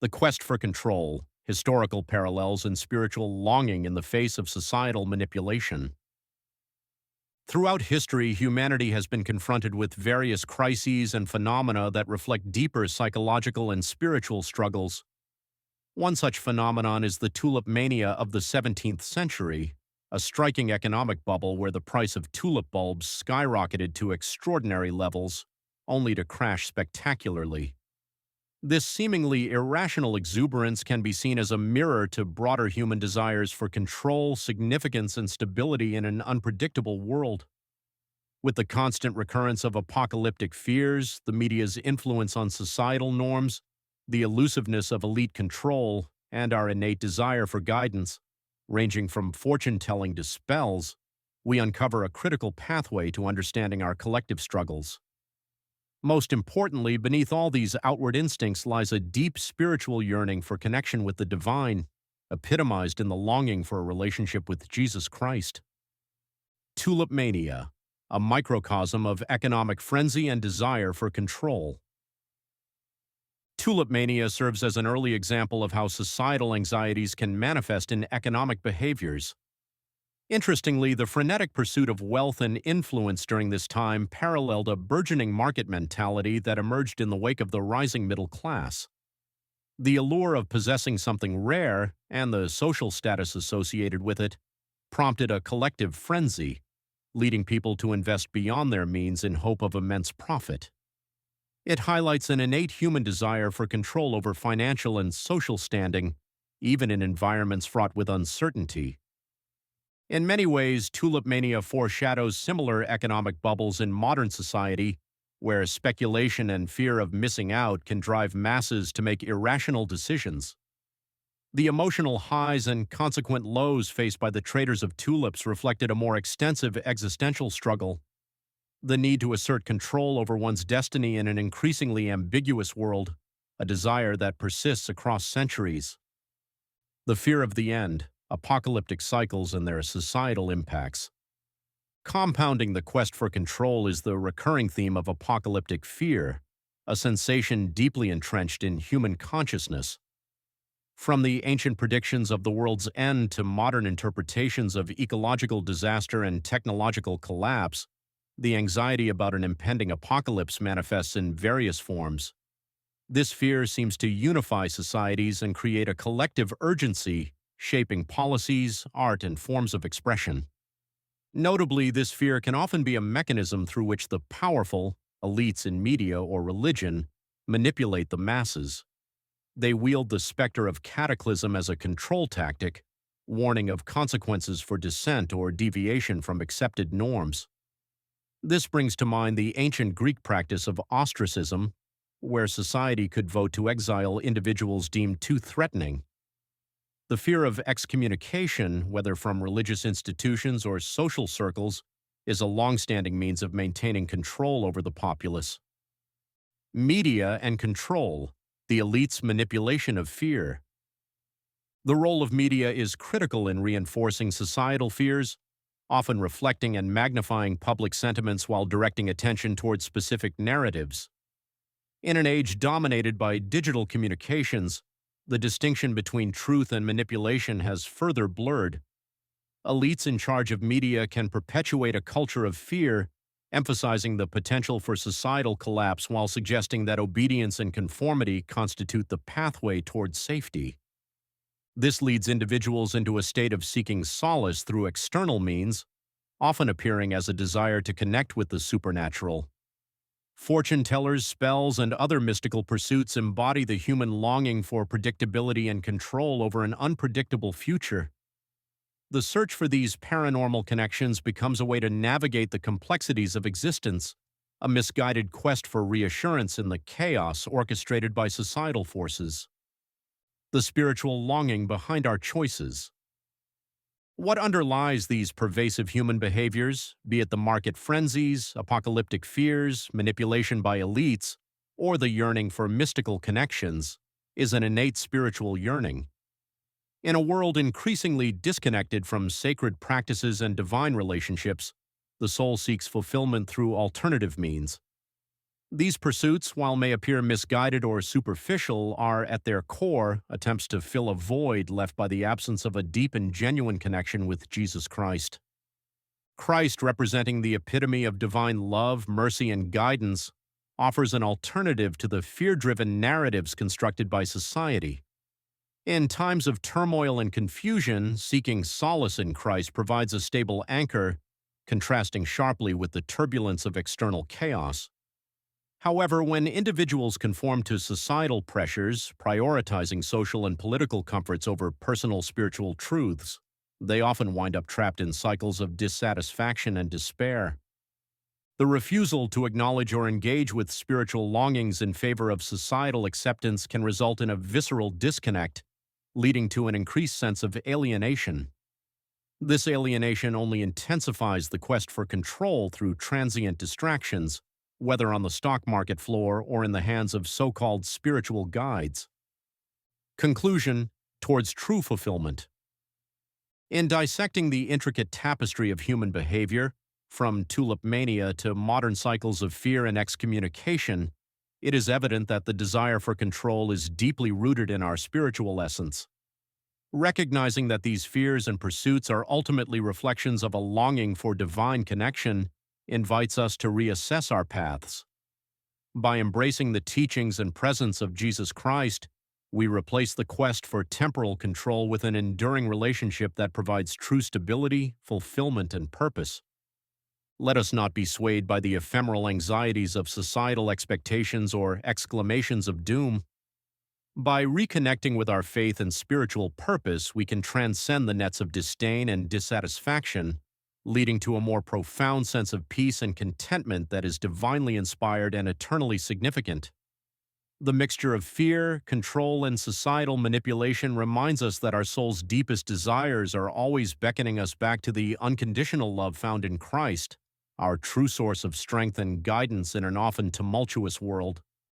The quest for control, historical parallels, and spiritual longing in the face of societal manipulation. Throughout history, humanity has been confronted with various crises and phenomena that reflect deeper psychological and spiritual struggles. One such phenomenon is the tulip mania of the 17th century, a striking economic bubble where the price of tulip bulbs skyrocketed to extraordinary levels, only to crash spectacularly. This seemingly irrational exuberance can be seen as a mirror to broader human desires for control, significance, and stability in an unpredictable world. With the constant recurrence of apocalyptic fears, the media's influence on societal norms, the elusiveness of elite control, and our innate desire for guidance, ranging from fortune-telling to spells, we uncover a critical pathway to understanding our collective struggles. Most importantly, beneath all these outward instincts lies a deep spiritual yearning for connection with the divine, epitomized in the longing for a relationship with Jesus Christ. Tulip mania, a microcosm of economic frenzy and desire for control. Tulip mania serves as an early example of how societal anxieties can manifest in economic behaviors. Interestingly, the frenetic pursuit of wealth and influence during this time paralleled a burgeoning market mentality that emerged in the wake of the rising middle class. The allure of possessing something rare, and the social status associated with it, prompted a collective frenzy, leading people to invest beyond their means in hope of immense profit. It highlights an innate human desire for control over financial and social standing, even in environments fraught with uncertainty. In many ways, tulip mania foreshadows similar economic bubbles in modern society, where speculation and fear of missing out can drive masses to make irrational decisions. The emotional highs and consequent lows faced by the traders of tulips reflected a more extensive existential struggle, the need to assert control over one's destiny in an increasingly ambiguous world, a desire that persists across centuries. The fear of the end, apocalyptic cycles and their societal impacts. Compounding the quest for control is the recurring theme of apocalyptic fear, a sensation deeply entrenched in human consciousness. From the ancient predictions of the world's end to modern interpretations of ecological disaster and technological collapse, the anxiety about an impending apocalypse manifests in various forms. This fear seems to unify societies and create a collective urgency, shaping policies, art, and forms of expression. Notably, this fear can often be a mechanism through which the powerful, elites in media or religion, manipulate the masses. They wield the specter of cataclysm as a control tactic, warning of consequences for dissent or deviation from accepted norms. This brings to mind the ancient Greek practice of ostracism, where society could vote to exile individuals deemed too threatening. The fear of excommunication, whether from religious institutions or social circles, is a long-standing means of maintaining control over the populace. Media and control, the elite's manipulation of fear. The role of media is critical in reinforcing societal fears, often reflecting and magnifying public sentiments while directing attention towards specific narratives. In an age dominated by digital communications, the distinction between truth and manipulation has further blurred. Elites in charge of media can perpetuate a culture of fear, emphasizing the potential for societal collapse while suggesting that obedience and conformity constitute the pathway towards safety. This leads individuals into a state of seeking solace through external means, often appearing as a desire to connect with the supernatural. Fortune tellers, spells, and other mystical pursuits embody the human longing for predictability and control over an unpredictable future. The search for these paranormal connections becomes a way to navigate the complexities of existence, a misguided quest for reassurance in the chaos orchestrated by societal forces. The spiritual longing behind our choices. What underlies these pervasive human behaviors, be it the market frenzies, apocalyptic fears, manipulation by elites, or the yearning for mystical connections, is an innate spiritual yearning. In a world increasingly disconnected from sacred practices and divine relationships, the soul seeks fulfillment through alternative means. These pursuits, while may appear misguided or superficial, are at their core attempts to fill a void left by the absence of a deep and genuine connection with Jesus Christ. Christ, representing the epitome of divine love, mercy, and guidance, offers an alternative to the fear-driven narratives constructed by society. In times of turmoil and confusion, seeking solace in Christ provides a stable anchor, contrasting sharply with the turbulence of external chaos. However, when individuals conform to societal pressures, prioritizing social and political comforts over personal spiritual truths, they often wind up trapped in cycles of dissatisfaction and despair. The refusal to acknowledge or engage with spiritual longings in favor of societal acceptance can result in a visceral disconnect, leading to an increased sense of alienation. This alienation only intensifies the quest for control through transient distractions, whether on the stock market floor or in the hands of so-called spiritual guides. Conclusion: towards true fulfillment. In dissecting the intricate tapestry of human behavior, from tulip mania to modern cycles of fear and excommunication, it is evident that the desire for control is deeply rooted in our spiritual essence. Recognizing that these fears and pursuits are ultimately reflections of a longing for divine connection invites us to reassess our paths. By embracing the teachings and presence of Jesus Christ, we replace the quest for temporal control with an enduring relationship that provides true stability, fulfillment, and purpose. Let us not be swayed by the ephemeral anxieties of societal expectations or exclamations of doom. By reconnecting with our faith and spiritual purpose, we can transcend the nets of disdain and dissatisfaction, leading to a more profound sense of peace and contentment that is divinely inspired and eternally significant. The mixture of fear, control, and societal manipulation reminds us that our soul's deepest desires are always beckoning us back to the unconditional love found in Christ, our true source of strength and guidance in an often tumultuous world.